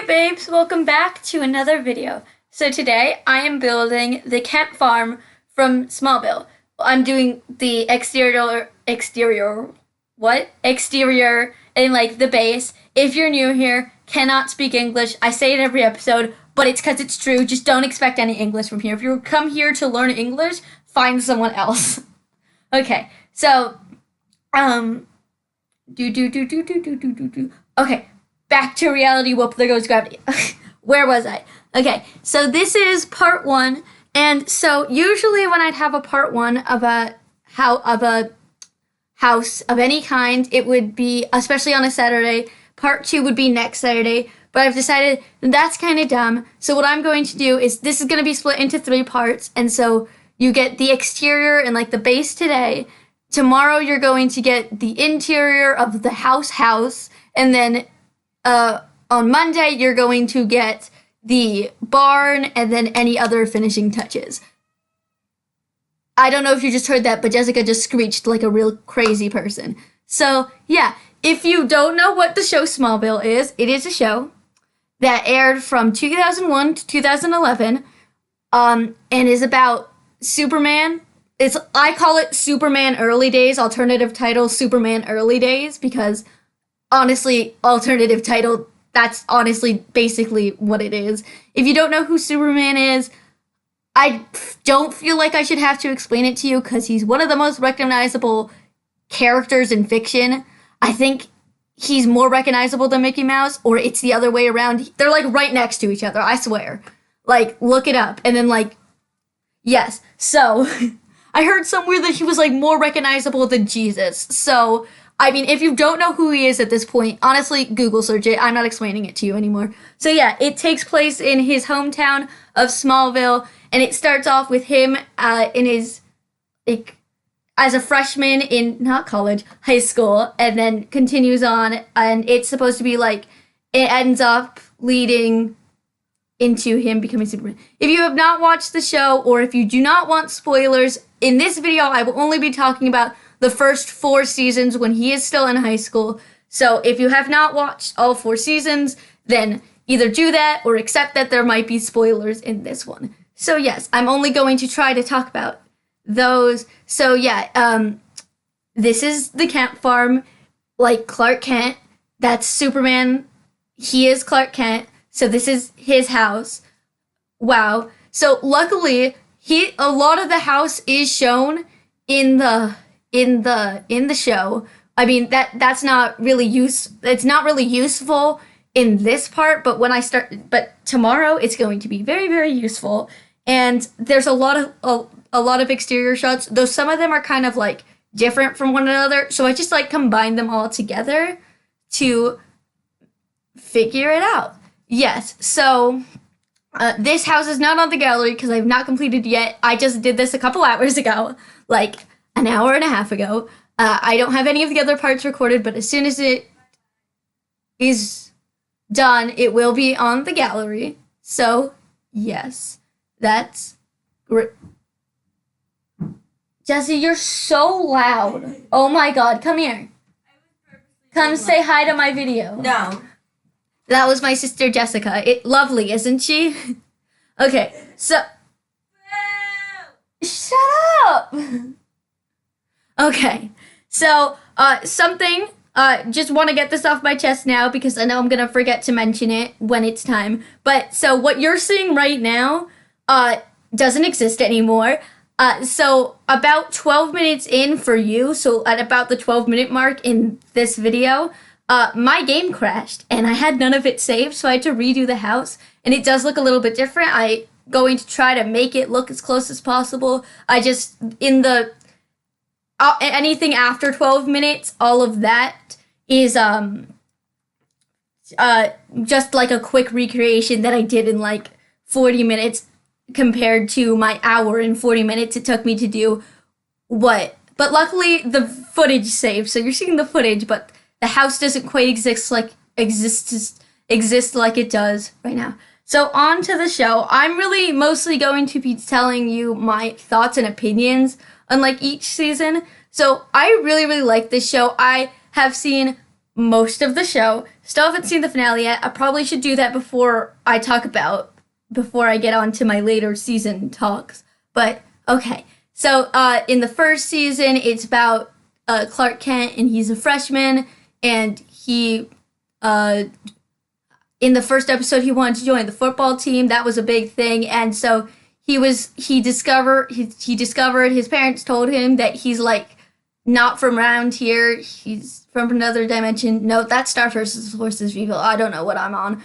Hey babes, welcome back to another video. So today I am building the Kent farm from Smallville. I'm doing the exterior and like the base. If you're new here, cannot speak English. I say it every episode, but it's because it's true. Just don't expect any English from here. If you come here to learn English, find someone else. Okay, so Okay, back to reality. Whoop, there goes gravity. Where was I? Okay, so this is part one, and so usually when I'd have a part one of a house of any kind, it would be, especially on a Saturday. Part two would be next Saturday, but I've decided that's kind of dumb. So what I'm going to do is this is going to be split into 3 parts, and so you get the exterior and like the base today. Tomorrow you're going to get the interior of the house, and then on Monday you're going to get the barn and then any other finishing touches. I don't know if you just heard that, but Jessica just screeched like a real crazy person. So yeah, if you don't know what the show Smallville is, it is a show that aired from 2001 to 2011, and is about Superman. I call it Superman Early Days, alternative title Superman Early Days, because honestly, alternative title, that's honestly basically what it is. If you don't know who Superman is, I don't feel like I should have to explain it to you, because he's one of the most recognizable characters in fiction. I think he's more recognizable than Mickey Mouse, or it's the other way around. They're like right next to each other, I swear. Like, look it up, and then like, yes, so I heard somewhere that he was like more recognizable than Jesus. So, I mean, if you don't know who he is at this point, honestly, Google search it. I'm not explaining it to you anymore. So yeah, it takes place in his hometown of Smallville, and it starts off with him in his, like, as a freshman in, not college, high school, and then continues on, and it's supposed to be like, it ends up leading into him becoming Superman. If you have not watched the show, or if you do not want spoilers, in this video I will only be talking about the first 4 seasons when he is still in high school. So if you have not watched all 4 seasons, then either do that or accept that there might be spoilers in this one. So yes, I'm only going to try to talk about those. So yeah, this is the Kent farm, like Clark Kent. That's Superman. He is Clark Kent. So this is his house. Wow. So luckily, a lot of the house is shown in the show. I mean, that's not really it's not really useful in this part, but tomorrow it's going to be very, very useful. And there's a lot of exterior shots, though some of them are kind of like different from one another. So I just like combined them all together to figure it out. Yes, so this house is not on the gallery because I have not completed yet. I just did this a couple hours ago, like an hour and a half ago. I don't have any of the other parts recorded, but as soon as it is done, it will be on the gallery. So, yes, that's great. Jesse, you're so loud. Oh my god, come here. Come say hi to my video. No. That was my sister Jessica. Lovely, isn't she? Okay, so shut up. Okay, so something. Just want to get this off my chest now because I know I'm gonna forget to mention it when it's time. But so what you're seeing right now, doesn't exist anymore. So about 12 minutes in for you. So at about the 12-minute mark in this video, my game crashed and I had none of it saved, so I had to redo the house, and it does look a little bit different. I'm going to try to make it look as close as possible. Anything after 12 minutes, all of that is just like a quick recreation that I did in like 40 minutes compared to my hour and 40 minutes it took me to do what. But luckily the footage saved, so you're seeing the footage, but the house doesn't quite exist like it does right now. So on to the show. I'm really mostly going to be telling you my thoughts and opinions on like each season. So I really, really like this show. I have seen most of the show. Still haven't seen the finale yet. I probably should do that before I get on to my later season talks. But okay. So in the first season, it's about Clark Kent, and he's a freshman, and he in the first episode he wanted to join the football team. That was a big thing, and so he discovered his parents told him that he's like not from around here. He's from another dimension. No, that's Star versus Evil. I don't know what I'm on.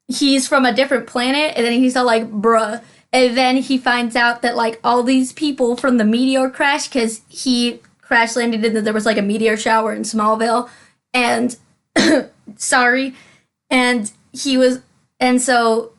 He's from a different planet, and then he's all like, bruh. And then he finds out that like all these people from the meteor crash, because he crash landed and there was like a meteor shower in Smallville, and sorry, and so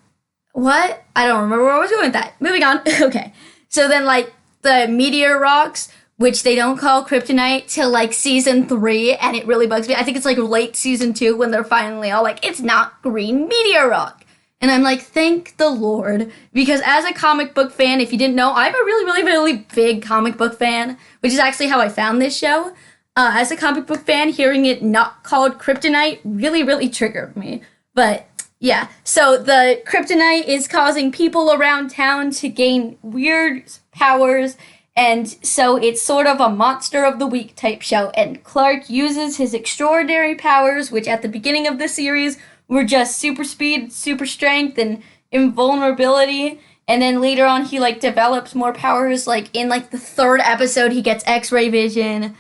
what? I don't remember where I was going with that. Moving on. Okay. So then, like, the meteor rocks, which they don't call kryptonite till, like, season 3, and it really bugs me. I think it's, like, late season 2 when they're finally all like, it's not green meteor rock. And I'm like, thank the Lord. Because as a comic book fan, if you didn't know, I'm a really, really, really big comic book fan, which is actually how I found this show. As a comic book fan, hearing it not called kryptonite really, really triggered me. But yeah, so the kryptonite is causing people around town to gain weird powers, and so it's sort of a monster of the week type show. And Clark uses his extraordinary powers, which at the beginning of the series were just super speed, super strength, and invulnerability. And then later on, he like develops more powers. Like in like the 3rd episode, he gets X-ray vision.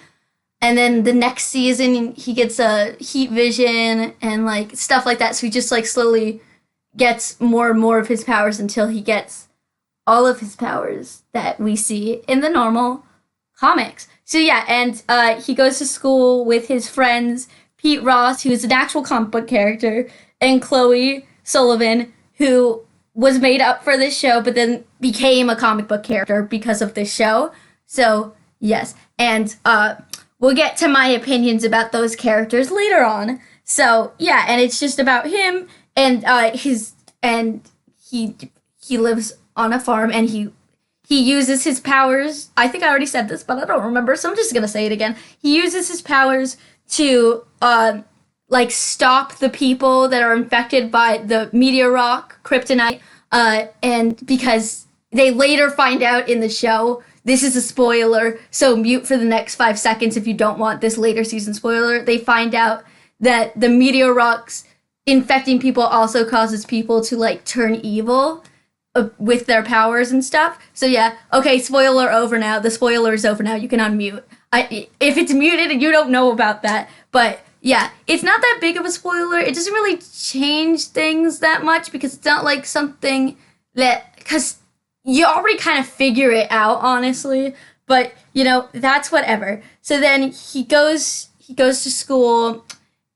And then the next season, he gets a heat vision and, like, stuff like that. So he just, like, slowly gets more and more of his powers until he gets all of his powers that we see in the normal comics. So, yeah, and he goes to school with his friends, Pete Ross, who is an actual comic book character, and Chloe Sullivan, who was made up for this show, but then became a comic book character because of this show. So, yes. And, we'll get to my opinions about those characters later on. So yeah, and it's just about him and he lives on a farm, and he uses his powers. I think I already said this, but I don't remember, so I'm just gonna say it again. He uses his powers to like stop the people that are infected by the meteor rock kryptonite. And because they later find out in the show. This is a spoiler, so mute for the next 5 seconds if you don't want this later season spoiler. They find out that the meteor rocks infecting people also causes people to, like, turn evil with their powers and stuff. So, yeah, okay, spoiler over now. The spoiler is over now. You can unmute. If it's muted and you don't know about that. But, yeah, it's not that big of a spoiler. It doesn't really change things that much because it's not, like, something that... Because... you already kind of figure it out, honestly, but, you know, that's whatever. So then he goes to school,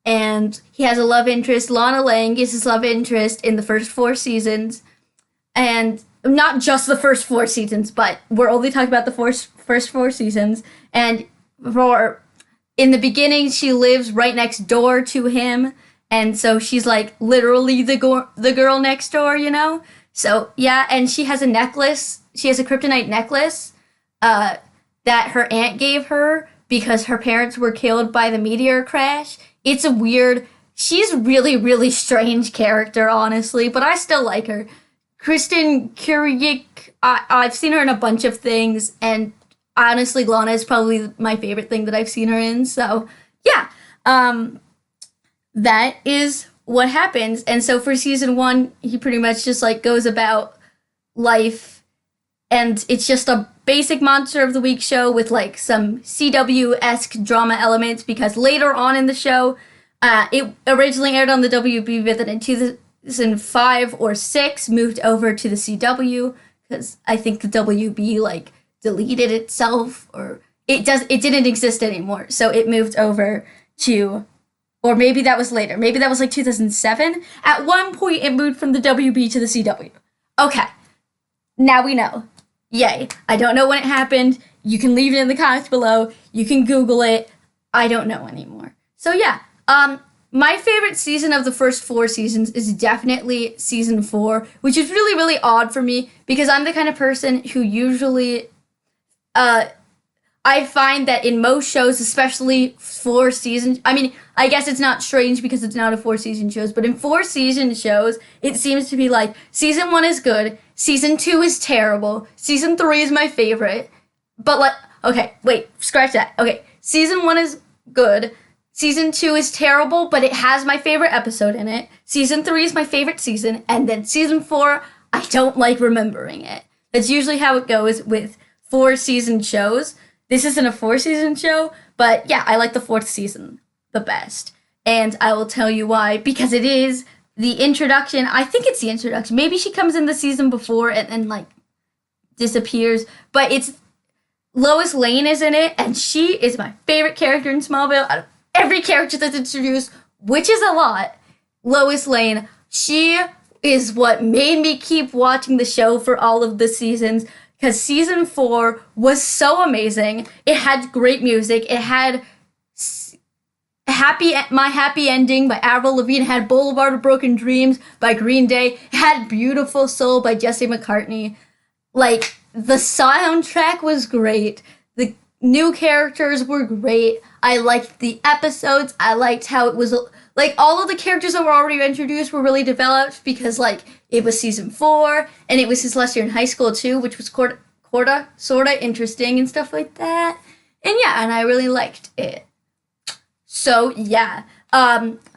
and he has a love interest. Lana Lang is his love interest in the first 4 seasons, and not just the first 4 seasons, but we're only talking about the first 4 seasons, and in the beginning, she lives right next door to him, and so she's, like, literally the girl next door, you know? So, yeah, and she has a necklace. She has a kryptonite necklace that her aunt gave her because her parents were killed by the meteor crash. It's a weird... She's a really, really strange character, honestly, but I still like her. Kristen Curic, I've seen her in a bunch of things, and honestly, Lana is probably my favorite thing that I've seen her in, so, yeah. That is... what happens. And so for season 1, he pretty much just like goes about life, and it's just a basic monster of the week show with like some CW-esque drama elements, because later on in the show, it originally aired on the WB, but then in 2005 or 6 moved over to the CW, because I think the WB like deleted itself, or it didn't exist anymore, so it moved over to... Or maybe that was later. Maybe that was like 2007. At one point, it moved from the WB to the CW. Okay. Now we know. Yay. I don't know when it happened. You can leave it in the comments below. You can Google it. I don't know anymore. So yeah. My favorite season of the first 4 seasons is definitely season 4, which is really, really odd for me because I'm the kind of person who usually... I find that in most shows, especially 4 seasons, I mean, I guess it's not strange because it's not a 4 season shows, but in 4 season shows, it seems to be like season 1 is good, season 2 is terrible, season 3 is my favorite. But like, okay, wait, scratch that. Okay, season 1 is good, season 2 is terrible, but it has my favorite episode in it. Season 3 is my favorite season, and then season 4, I don't like remembering it. That's usually how it goes with 4 season shows. This isn't a 4 season show, but yeah, I like the 4th season the best. And I will tell you why. Because it is the introduction. I think it's the introduction. Maybe she comes in the season before and like disappears. But it's Lois Lane is in it, and she is my favorite character in Smallville. Out of every character that's introduced, which is a lot, Lois Lane, she is what made me keep watching the show for all of the seasons. Because season 4 was so amazing. It had great music. It had My Happy Ending by Avril Lavigne. It had Boulevard of Broken Dreams by Green Day. It had Beautiful Soul by Jesse McCartney. Like, the soundtrack was great. The new characters were great. I liked the episodes. I liked how it was, like, all of the characters that were already introduced were really developed because, like, it was season 4, and it was his last year in high school, too, which was sorta interesting and stuff like that. And yeah, and I really liked it. So, yeah.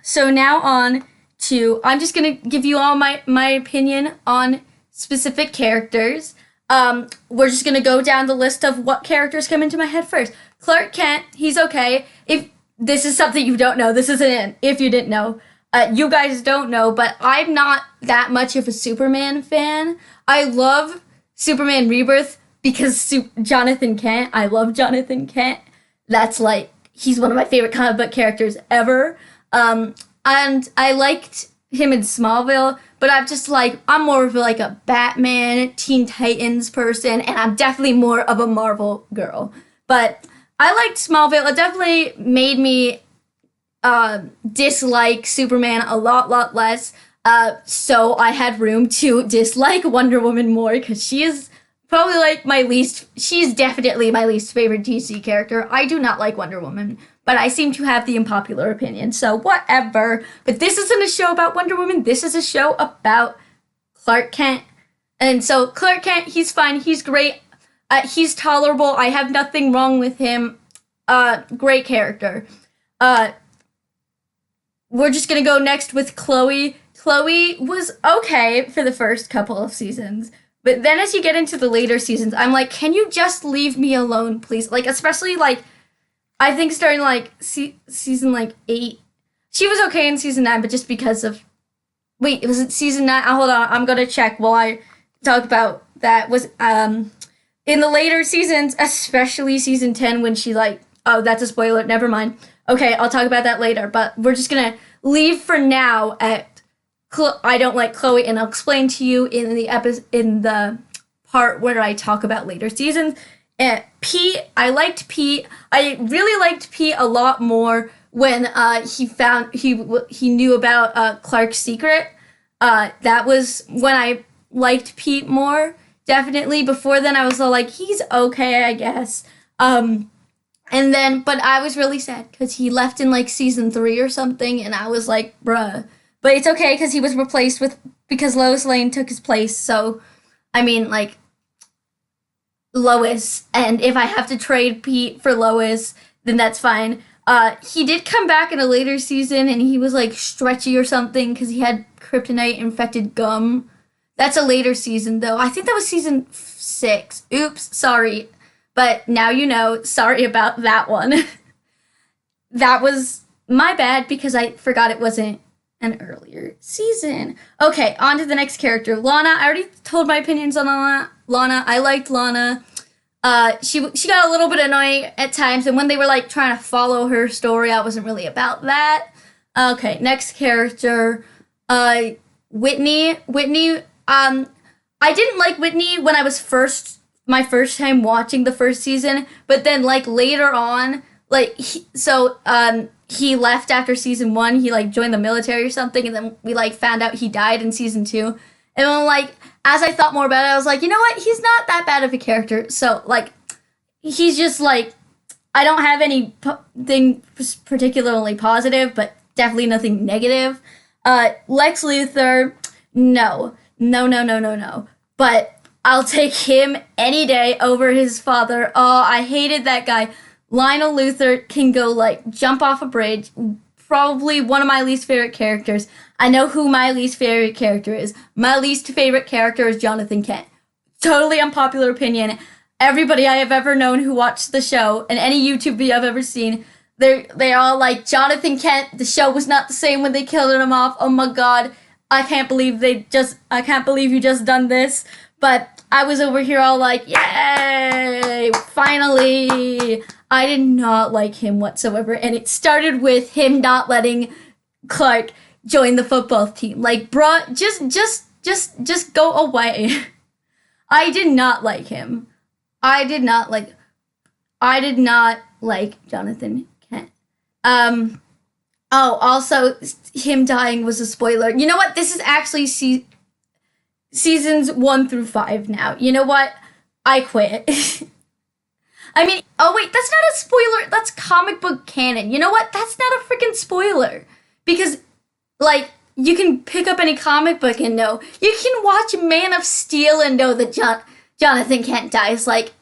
So now on to, I'm just gonna give you all my opinion on specific characters. We're just gonna go down the list of what characters come into my head first. Clark Kent, he's okay. If this is something you don't know, this isn't it. If you didn't know, you guys don't know, but I'm not that much of a Superman fan. I love Superman Rebirth because Jonathan Kent. I love Jonathan Kent. That's like, he's one of my favorite comic book characters ever. And I liked him in Smallville, but I'm more of like a Batman, Teen Titans person, and I'm definitely more of a Marvel girl. But I liked Smallville. It definitely made me dislike Superman a lot less. So I had room to dislike Wonder Woman more because she is probably like she's definitely my least favorite DC character. I do not like Wonder Woman, but I seem to have the unpopular opinion, so whatever. But this isn't a show about Wonder Woman. This is a show about Clark Kent. And so Clark Kent, he's fine. He's great. He's tolerable. I have nothing wrong with him. Great character. We're just gonna go next with Chloe. Chloe was okay for the first couple of seasons. But then as you get into the later seasons, I'm like, can you just leave me alone, please? Like, especially, like, I think starting, like, season, like, 8. She was okay in season 9, but just because of... Wait, was it season 9? Hold on, I'm gonna check while I talk about that. Was, in the later seasons, especially season 10, when she, like... Oh, that's a spoiler, never mind. Okay, I'll talk about that later, but we're just gonna leave for now at... I don't like Chloe, and I'll explain to you in the part where I talk about later seasons. Pete, I liked Pete. I really liked Pete a lot more when he knew about Clark's secret. That was when I liked Pete more, definitely. Before then, I was all like, he's okay, I guess. And then, but I was really sad because he left in like season 3 or something, and I was like, bruh. But it's okay because he was replaced because Lois Lane took his place. So, I mean, like, Lois. And if I have to trade Pete for Lois, then that's fine. He did come back in a later season and he was like stretchy or something because he had kryptonite infected gum. That's a later season though. I think that was season 6. Oops, sorry. But now you know. Sorry about that one. That was my bad because I forgot it wasn't an earlier season. Okay, on to the next character, Lana. I already told my opinions on Lana. I liked Lana. She got a little bit annoying at times, and when they were like trying to follow her story, I wasn't really about that. Okay, next character, Whitney. I didn't like Whitney when I was my first time watching the first season, but then like later on, like he left after season 1. He like joined the military or something, and then we like found out he died in season 2. And then like as I thought more about it, I was like, you know what? He's not that bad of a character. So like he's just like I don't have anything particularly positive, but definitely nothing negative. Lex Luthor, no. No, no, no, no, no. But I'll take him any day over his father. Oh, I hated that guy. Lionel Luthor can go, like, jump off a bridge. Probably one of my least favorite characters. I know who my least favorite character is. My least favorite character is Jonathan Kent. Totally unpopular opinion. Everybody I have ever known who watched the show, and any YouTube video I've ever seen, they're all like, Jonathan Kent, the show was not the same when they killed him off. Oh my god, I can't believe you just done this. But I was over here all like, yay, finally. I did not like him whatsoever, and it started with him not letting Clark join the football team. Like, bruh, just go away. I did not like him. I did not like Jonathan Kent. Also, him dying was a spoiler. You know what? This is actually seasons 1 through 5 now. You know what? I quit. I mean, oh wait, that's not a spoiler. That's comic book canon. You know what? That's not a freaking spoiler. Because, like, you can pick up any comic book and know. You can watch Man of Steel and know that Jonathan Kent dies. Like,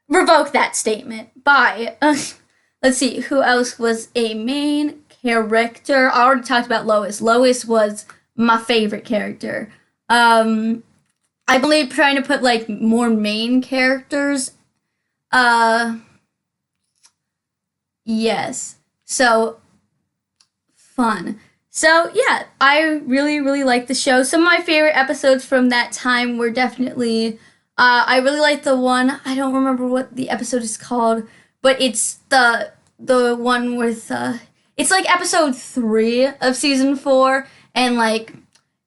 revoke that statement. Bye. Let's see, who else was a main character? I already talked about Lois. Lois was my favorite character. I believe trying to put, like, more main characters. Yes. So, fun. So, yeah, I really, really like the show. Some of my favorite episodes from that time were definitely, I really like the one, I don't remember what the episode is called, but it's the one with, it's like episode 3 of season 4, and, like,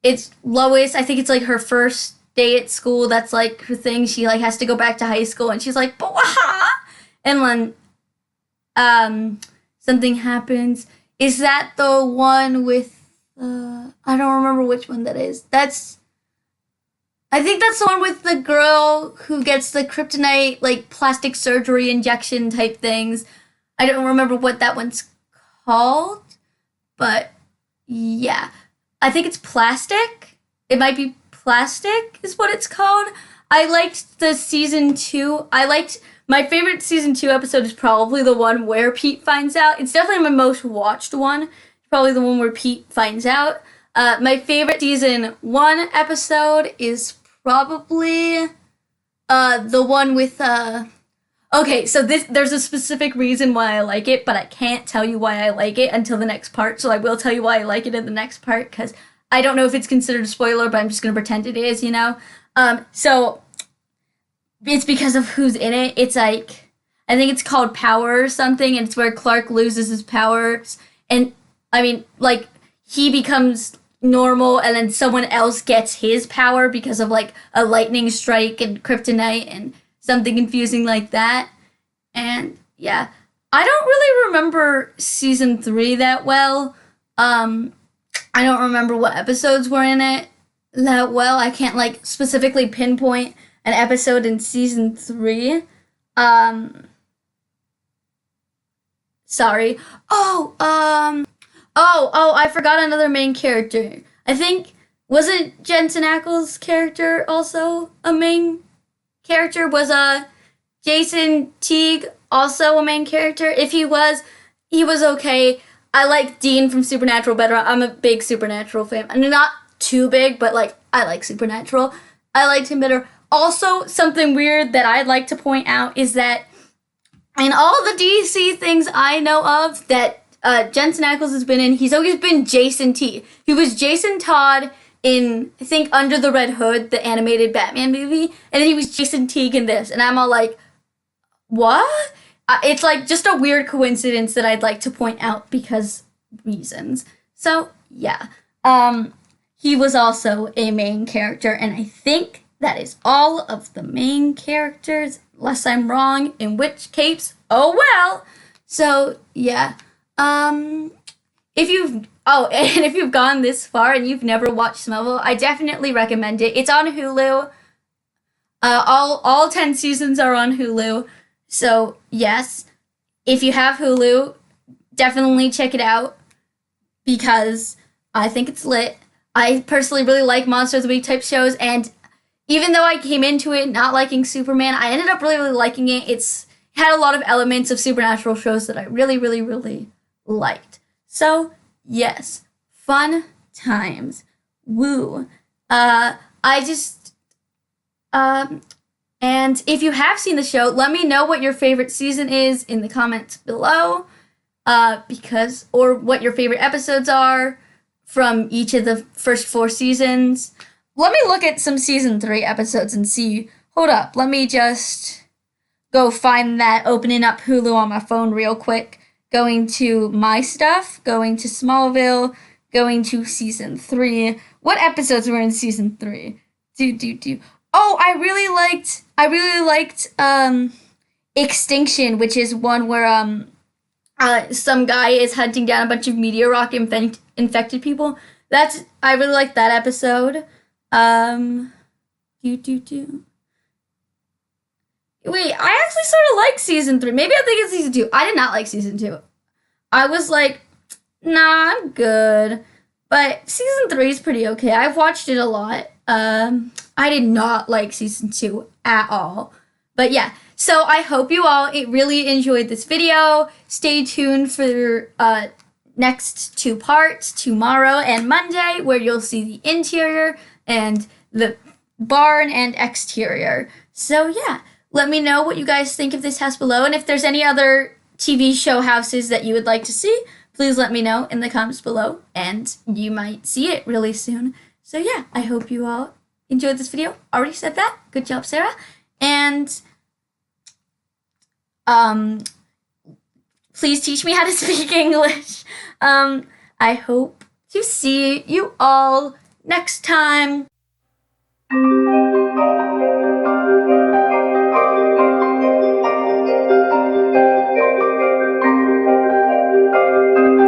it's Lois, I think it's, like, her first day at school, that's, like, her thing, she, like, has to go back to high school, and she's like, blah! And then, something happens. Is that the one with, I don't remember which one that is. I think that's the one with the girl who gets the kryptonite, like, plastic surgery injection type things. I don't remember what that one's called, but yeah. I think it's Plastic. It might be Plastic is what it's called. I liked the season 2. My favorite season 2 episode is probably the one where Pete finds out. It's definitely my most watched one. It's probably the one where Pete finds out. My favorite season 1 episode is probably the one with okay, so there's a specific reason why I like it, but I can't tell you why I like it until the next part. So I will tell you why I like it in the next part, because I don't know if it's considered a spoiler, but I'm just gonna pretend it is, you know? So it's because of who's in it. It's like, I think it's called Power or something, and it's where Clark loses his powers. And, I mean, like, he becomes normal, and then someone else gets his power because of, like, a lightning strike and kryptonite and something confusing like that. And, yeah. I don't really remember season 3 that well. I don't remember what episodes were in it that well. I can't, like, specifically pinpoint an episode in season 3. Sorry. I forgot another main character. I think, wasn't Jensen Ackles' character also a main character? Was Jason Teague also a main character? If he was okay. I like Dean from Supernatural better. I'm a big Supernatural fan. I'm not too big, but, like, I like Supernatural. I liked him better. Also, something weird that I'd like to point out is that in all the DC things I know of that Jensen Ackles has been in, he's always been Jason T. He was Jason Todd in, I think, Under the Red Hood, the animated Batman movie, and then he was Jason Teague in this, and I'm all like, what? It's, like, just a weird coincidence that I'd like to point out because reasons. So, yeah. He was also a main character, and I think that is all of the main characters, unless I'm wrong, in which case, oh well. So, yeah. If you've gone this far and you've never watched Smallville, I definitely recommend it. It's on Hulu. All 10 seasons are on Hulu. So, yes. if you have Hulu, definitely check it out because I think it's lit. I personally really like Monster of the Week type shows, and even though I came into it not liking Superman, I ended up really, really liking it. It had a lot of elements of supernatural shows that I really, really, really liked. So, yes, fun times. Woo. I just, and if you have seen the show, let me know what your favorite season is in the comments below, or what your favorite episodes are from each of the first 4 seasons. Let me look at some season 3 episodes and see. Hold up, let me just go find that, opening up Hulu on my phone real quick. Going to my stuff, going to Smallville, going to season 3. What episodes were in season 3? Oh, I really liked Extinction, which is one where some guy is hunting down a bunch of meteor rock infected people. I really liked that episode. Wait, I actually sort of like season 3. Maybe I think it's season 2. I did not like season 2. I was like, nah, I'm good. But season 3 is pretty okay. I've watched it a lot. I did not like season 2 at all. But yeah, so I hope you all really enjoyed this video. Stay tuned for next 2 parts, tomorrow and Monday, where you'll see the interior and the barn and exterior. So yeah, let me know what you guys think of this house below, and if there's any other TV show houses that you would like to see, please let me know in the comments below, and you might see it really soon. So yeah, I hope you all enjoyed this video. Already said that. Good job, Sarah. And please teach me how to speak English. I hope to see you all next time.